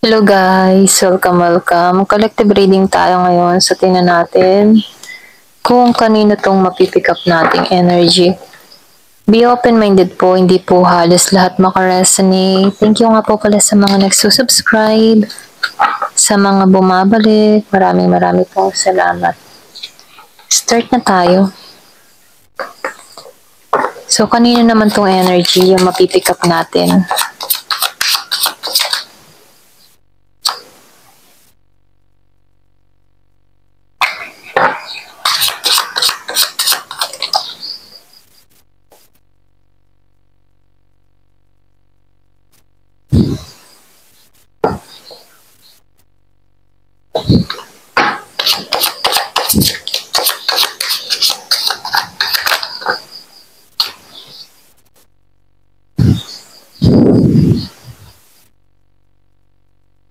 Hello guys! Welcome. Collective reading tayo ngayon. So, tingnan natin kung kanino tong mapipick up nating energy. Be open-minded po, hindi po halos lahat makaresonate. Thank you nga po pala sa mga nagsusubscribe, sa mga bumabalik. Maraming pong salamat. Start na tayo. So, kanino naman tong energy yung mapipick up natin?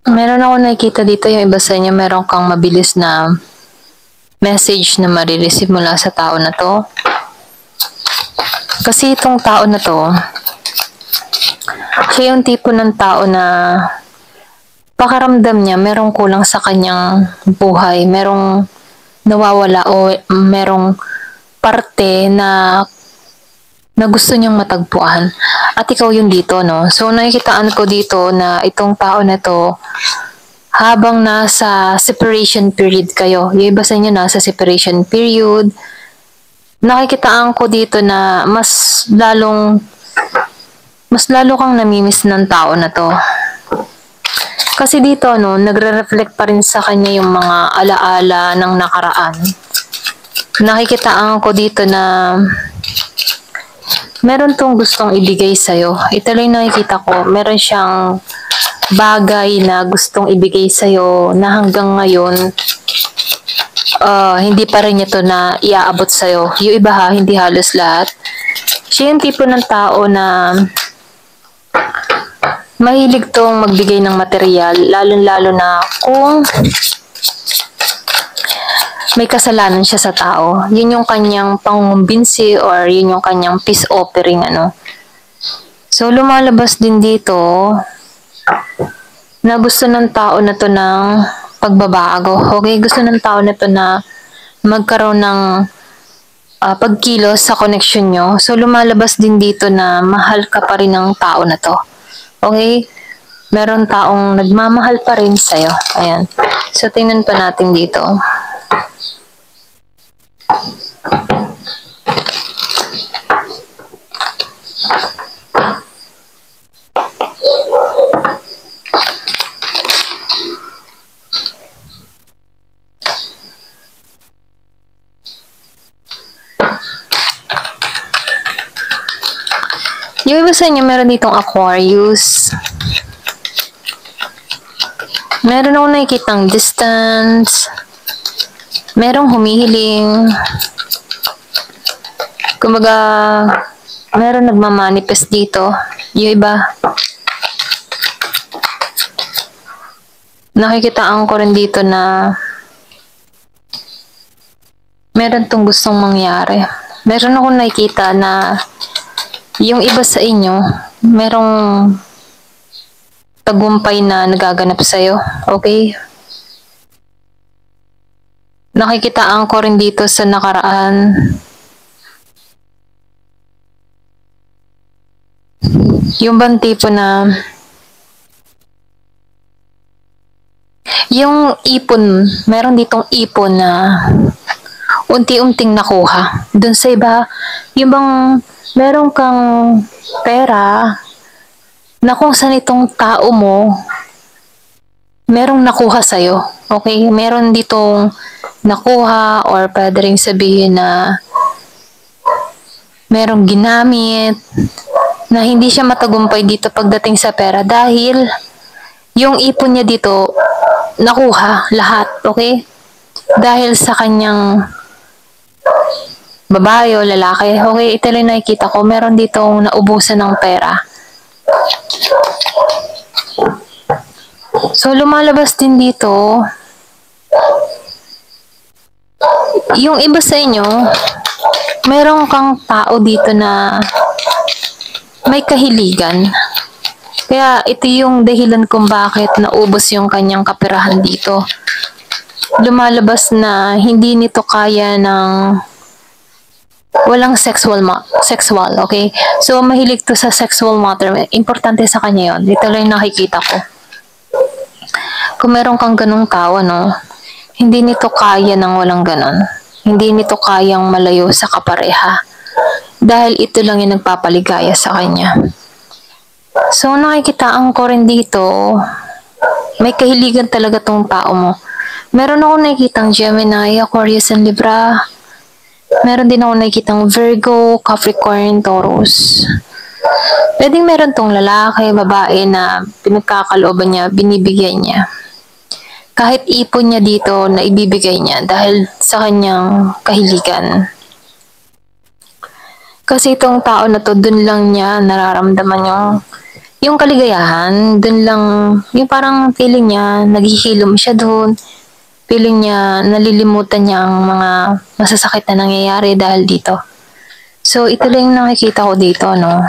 Meron ako nakikita dito yung iba sa inyo, meron kang mabilis na message na marireceive mula sa tao na to. Kasi itong tao na to, siya yung tipo ng tao na pakiramdam niya merong kulang sa kanyang buhay, merong nawawala o merong parte na gusto niyang matagpuan. At ikaw yung dito, no? So, nakikitaan ko dito na itong tao na to, habang nasa separation period kayo, yung iba sa inyo nasa separation period, nakikitaan ko dito na mas lalo kang namimiss ng tao na to. Kasi dito, no, nagre-reflect pa rin sa kanya yung mga alaala ng nakaraan. Nakikitaan ko dito na meron tong gustong ibigay sa'yo. Ito lang nakikita ko. Meron siyang bagay na gustong ibigay sa'yo na hanggang ngayon hindi pa rin niya to na iaabot sa'yo. Yung iba ha, hindi halos lahat. Siya yung tipo ng tao na mahilig tong magbigay ng material, lalo na kung may kasalanan siya sa tao. Yun yung kanyang pangumbinsi or yun yung kanyang peace offering, ano. So, lumalabas din dito na gusto ng tao na to ng pagbabago. Okay, gusto ng tao na to na magkaroon ng pagkilos sa connection nyo. So, lumalabas din dito na mahal ka pa rin ng tao na to. Okay? Meron taong nagmamahal pa rin sa'yo. Ayan. So, tingnan pa natin dito. Yung iba sa inyo, meron ditong Aquarius. Meron akong nakikitang distance. Merong humihiling. Kumbaga, meron nagmamanifest dito. Yung iba. Nakikitaan ko rin dito na meron tong gustong mangyari. Meron akong nakikita na yung iba sa inyo, merong tagumpay na nagaganap sa'yo. Okay? Nakikitaan ko rin dito sa nakaraan. Yung bang tipo na yung ipon, meron ditong ipon na unti-unting nakuha. Doon sa iba, yung bang meron kang pera na kung saan itong tao mo merong nakuha sa'yo. Okay? Meron ditong nakuha or pwede rin sabihin na merong ginamit na hindi siya matagumpay dito pagdating sa pera dahil yung ipon niya dito nakuha lahat. Okay? Dahil sa kanyang babae o lalaki. Okay, ito lang nakikita ko. Meron ditong naubusan ng pera. So, lumalabas din dito yung iba sa inyo, meron kang tao dito na may kahiligan. Kaya ito yung dahilan kung bakit naubos yung kanyang kaperahan dito. Lumalabas na hindi nito kaya ng walang sexual, okay? So, mahilig to sa sexual matter. Importante sa kanya yon. Dito lang nakikita ko. Kung meron kang ganung tao, no, hindi nito kaya ng walang ganon. Hindi nito kayang malayo sa kapareha. Dahil ito lang yung nagpapaligaya sa kanya. So, nakikitaan ko rin dito, may kahiligan talaga tong tao mo. Meron ako nakikitang Gemini, Aquarius, and Libra. Meron din ako nakikitang Virgo, Capricorn, Taurus. Pwedeng meron tong lalaki, babae na pinagkakalooban niya, binibigyan niya. Kahit ipon niya dito na ibibigay niya dahil sa kanyang kahiligan. Kasi itong tao na to, dun lang niya nararamdaman yung kaligayahan, dun lang, yung parang feeling niya, naghihilom siya dun, feeling niya, nalilimutan niya ang mga masasakit na nangyayari dahil dito. So, ito lang yung nakikita ko dito, no.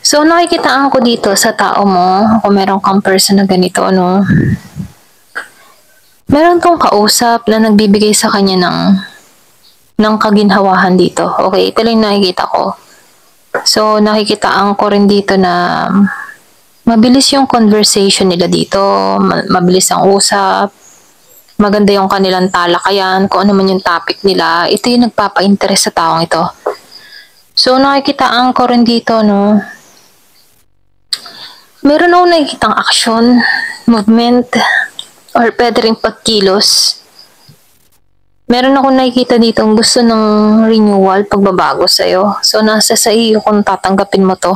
So, nakikitaan ko dito sa tao mo, kung meron kang person na ganito, no. Meron tong kausap na nagbibigay sa kanya ng kaginhawahan dito. Okay, ito lang nakikita ko. So, nakikitaan ko rin dito na mabilis yung conversation nila dito, mabilis ang usap, maganda yung kanilang talakayan, kung ano man yung topic nila, ito yung nagpapa-interest sa taong ito. So, nakikitaan ko rin dito, no, meron akong nakikitang action, movement, or pwede rin pagkilos. Meron akong nakikita dito gusto ng renewal, pagbabago sa'yo. So, nasa sa iyo kung tatanggapin mo to.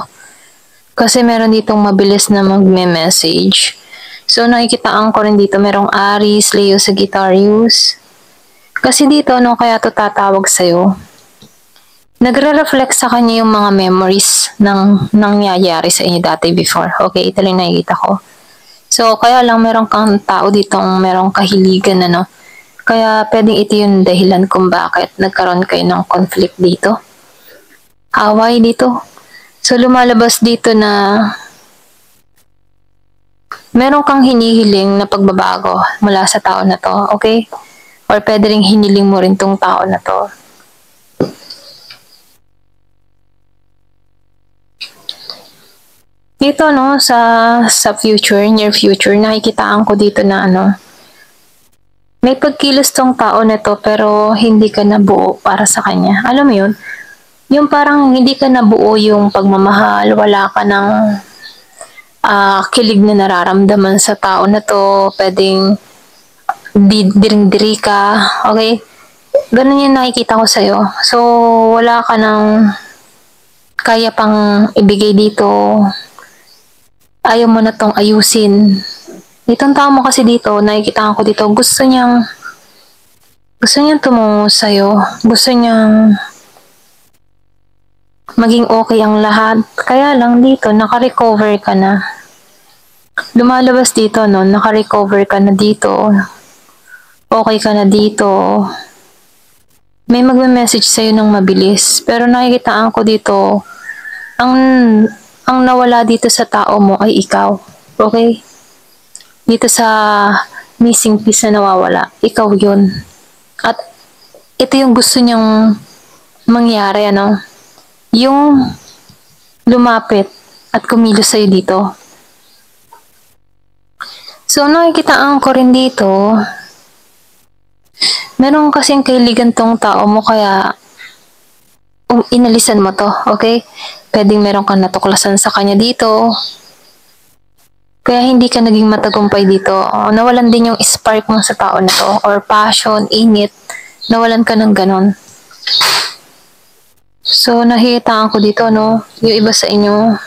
Kasi meron ditong mabilis na magme-message. So, nakikitaan ko rin dito, merong Aries, Leo, Sagittarius. Kasi dito, no, kaya to tatawag sa'yo. Nagre-reflect sa kanya yung mga memories ng nangyayari sa inyo dati before. Okay, ito lang nakikita ko. So, kaya lang meron kang tao ditong merong kahiligan, ano. Kaya pwedeng ito yung dahilan kung bakit nagkaroon kayo ng conflict dito. Away dito. So, lumalabas dito na meron kang hinihiling na pagbabago mula sa tao na to, okay? Or pwede rin hiniling mo rin tong tao na to. Dito, no, sa future, near future, nakikitaan ko dito na ano, may pagkilos tong tao na to pero hindi ka nabuo para sa kanya. Alam mo yun? Yung parang hindi ka nabuo yung pagmamahal, wala ka ng kilig na nararamdaman sa tao na to, pwedeng diring-diri ka, okay? Ganun yung nakikita ko sa'yo. So, wala ka ng kaya pang ibigay dito. Ayaw mo na tong ayusin. Itong tao mo kasi dito, nakikita ko dito, gusto niyang tumungo sa'yo. Gusto niyang maging okay ang lahat. Kaya lang dito, naka-recover ka na. Lumalabas dito, no, naka-recover ka na dito. Okay ka na dito. May magme-message sa'yo ng mabilis. Pero nakikitaan ko dito, ang nawala dito sa tao mo ay ikaw. Okay? Dito sa missing piece na nawawala, ikaw yun. At ito yung gusto niyang mangyari, ano? Yung lumapit at kumilos sa'yo dito. So, nakikitaan ko rin dito, meron kasing kahiligan tong tao mo kaya inalisan mo to, okay? Pwedeng meron kang natuklasan sa kanya dito, kaya hindi ka naging matagumpay dito. Nawalan din yung spark mo sa tao na to, or passion, init, nawalan ka ng ganon. So, nahihitaan ko dito, no, yung iba sa inyo,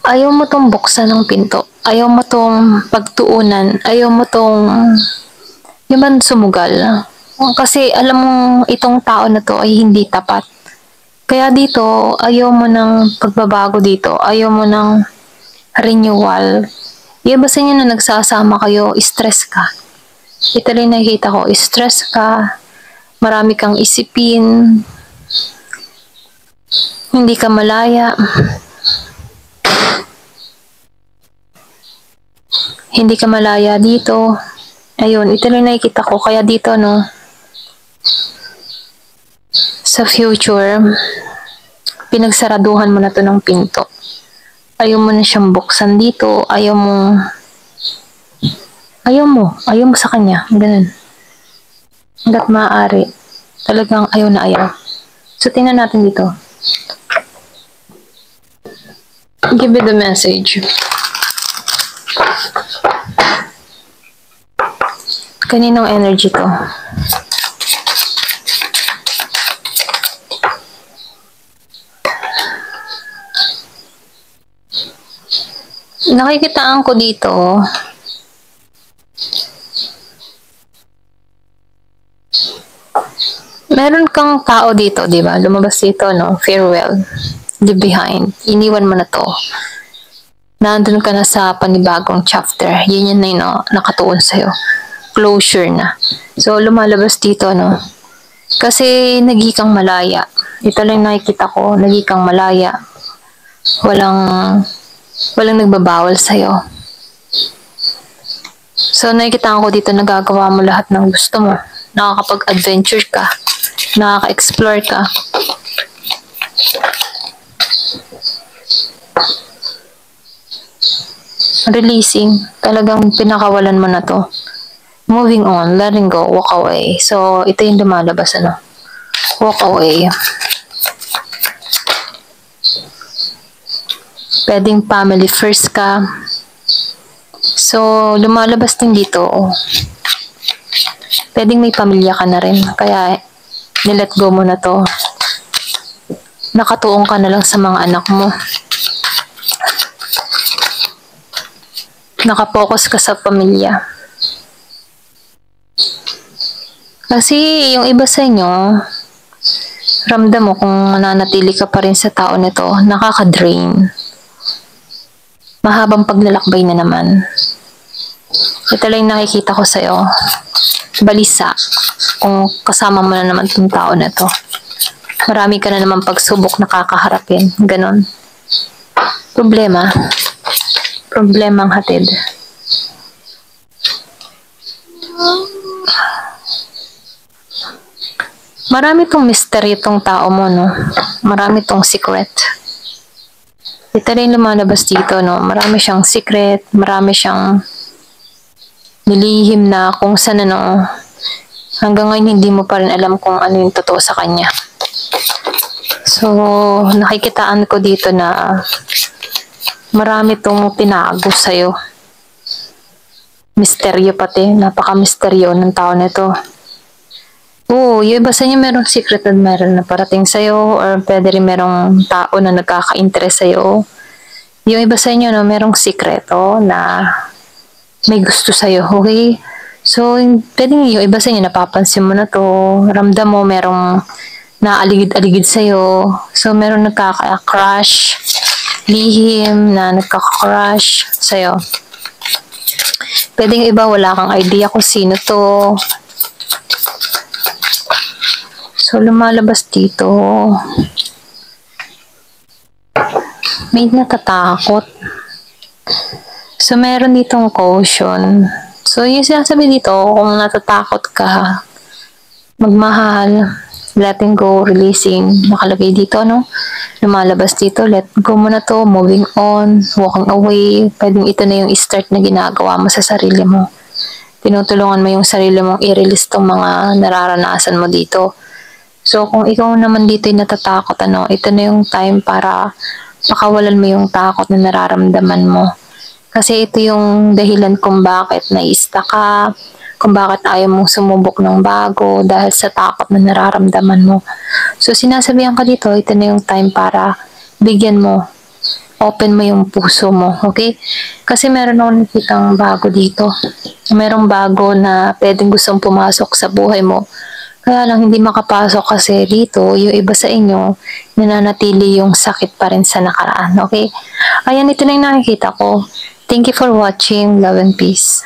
ayaw mo tong buksan ng pinto, ayaw mo tong pagtuunan, ayaw mo tong yung sumugal. Kasi alam mo itong tao na to ay hindi tapat. Kaya dito, ayaw mo ng pagbabago dito, ayaw mo ng renewal. Yung ba sa inyo na nagsasama kayo, stress ka. Ito rin nakikita ko, stress ka, marami kang isipin, hindi ka malaya, hindi ka malaya dito. Ayun, ito lang nakikita ko. Kaya dito, no, sa future, pinagsaraduhan mo na to ng pinto. Ayaw mo na siyang buksan dito. Ayaw mo sa kanya. Ganun. Hanggat maaari. Talagang ayaw na ayaw. So, tingnan natin dito. Give it the message. Kaninong energy to? Nakikitaan ko dito, meron kang tao dito, di ba? Lumabas dito, no? Farewell. Leave behind. Iniwan mo na to. Nandun ka na sa panibagong chapter. Yun na yun, no? Nakatuon sa'yo. Closure na. So, lumalabas dito, no? Kasi nagikang malaya. Ito lang nakikita ko. Nagikang malaya. Walang nagbabawal sa'yo. So, nakikita ko dito nagagawa mo lahat ng gusto mo. Nakakapag-adventure ka. Nakaka-explore ka. Releasing. Talagang pinakawalan mo na to. Moving on. Letting go. Walk away. So, ito yung lumalabas, ano? Walk away. Pwedeng family first ka. So, lumalabas din dito. Pwedeng may pamilya ka na rin. Kaya, nilet go mo na to. Nakatuong ka na lang sa mga anak mo. Nakapokus ka sa pamilya. Kasi, yung iba sa inyo, ramdam mo kung mananatili ka pa rin sa tao nito, nakaka-drain. Mahabang paglalakbay na naman. Ito lang yung nakikita ko sa'yo. Balisa. Kung kasama mo na naman itong tao na to. Marami ka na naman pagsubok na kakaharapin. Ganon. Problema. Problema ang hatid. Marami tong mystery itong tao mo, no? Marami tong secret. Ito rin lumalabas dito, no? Marami siyang secret, marami siyang nilihim na kung saan, ano, hanggang ngayon hindi mo pa rin alam kung ano yung totoo sa kanya. So, nakikitaan ko dito na marami tong tinago sa'yo. Misteryo pati, napaka-misteryo ng tao nito. Oo, yung iba sa inyo merong secret at meron na parating sa'yo or pwede rin merong tao na nagkaka-interest sa'yo. Yung iba sa inyo, no, merong sikreto na may gusto sa'yo, okay? So, pwede yung iba sa inyo, napapansin mo na to, ramdam mo merong naaligid-aligid sa'yo. So, meron nagkaka-crush, lihim na nagkaka-crush sa'yo. Pwede yung iba, wala kang idea kung sino to. So, lumalabas dito. May natatakot. So, meron ditong caution. So, yung sinasabi dito, kung natatakot ka, magmahal, letting go, releasing, nakalagay dito, no? Lumalabas dito, let go mo na to, moving on, walking away. Pwedeng ito na yung start na ginagawa mo sa sarili mo. Tinutulungan mo yung sarili mong i-release tong mga nararanasan mo dito. So, kung ikaw naman dito ay natatakot, ano, ito na yung time para makawalan mo yung takot na nararamdaman mo. Kasi ito yung dahilan kung bakit na-stuck ka, kung bakit ayaw mong sumubok ng bago dahil sa takot na nararamdaman mo. So, sinasabihan ka dito, ito na yung time para bigyan mo, open mo yung puso mo, okay? Kasi meron akong nakitang bago dito. Merong bago na pwedeng gustong pumasok sa buhay mo. Kaya lang hindi makapasok kasi dito, yung iba sa inyo, nananatili yung sakit pa rin sa nakaraan, okay? Ayan, ito na yung nakikita ko. Thank you for watching. Love and peace.